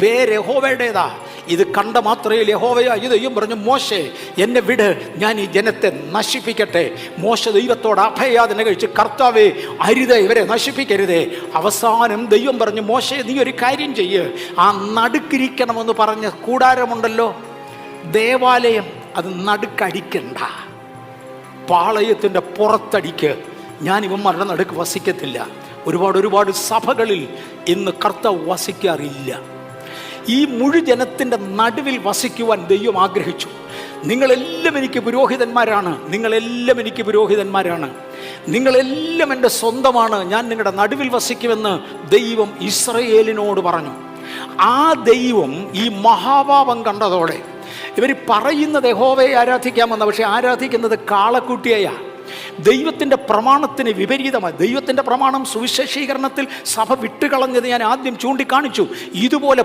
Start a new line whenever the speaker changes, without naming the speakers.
പേര് യഹോവയുടേതാ. ഇത് കണ്ട മാത്രയിൽ യഹോവയാ ഈ ദൈവം പറഞ്ഞു, മോശെ എന്നെ വിട്, ഞാൻ ഈ ജനത്തെ നശിപ്പിക്കട്ടെ. മോശ ദൈവത്തോട് അഭയയാതന കഴിച്ച്, കർത്താവേ അരുതേ, ഇവരെ നശിപ്പിക്കരുതേ. അവസാനം ദൈവം പറഞ്ഞു, മോശെ നീ ഒരു കാര്യം ചെയ്യ്, ആ നടുക്കിരിക്കണമെന്ന് പറഞ്ഞ കൂടാരമുണ്ടല്ലോ, ദേവാലയം, അത് നടുക്കടിക്കണ്ട, പാളയത്തിൻ്റെ പുറത്തടിക്ക്. ഞാൻ ഇവന്മാരുടെ നടുക്ക് വസിക്കത്തില്ല. ഒരുപാട് സഭകളിൽ ഇന്ന് കർത്താവ് വസിക്കാറില്ല. ഈ മുഴുജനത്തിൻ്റെ നടുവിൽ വസിക്കുവാൻ ദൈവം ആഗ്രഹിച്ചു. നിങ്ങളെല്ലാം എനിക്ക് പുരോഹിതന്മാരാണ്, നിങ്ങളെല്ലാം എനിക്ക് പുരോഹിതന്മാരാണ്, നിങ്ങളെല്ലാം എൻ്റെ സ്വന്തമാണ്, ഞാൻ നിങ്ങളുടെ നടുവിൽ വസിക്കുമെന്ന് ദൈവം ഇസ്രയേലിനോട് പറഞ്ഞു. ആ ദൈവം ഈ മഹാപാപം കണ്ടതോടെ ഇവർ പറയുന്നത് യഹോവയെ ആരാധിക്കാമെന്ന്, പക്ഷെ ആരാധിക്കുന്നത് കാളക്കുട്ടിയെയാണ്. ദൈവത്തിൻ്റെ പ്രമാണത്തിന് വിപരീതമായി. ദൈവത്തിൻ്റെ പ്രമാണം സുവിശേഷീകരണത്തിൽ സഭ വിട്ടുകളഞ്ഞത് ഞാൻ ആദ്യം ചൂണ്ടിക്കാണിച്ചു. ഇതുപോലെ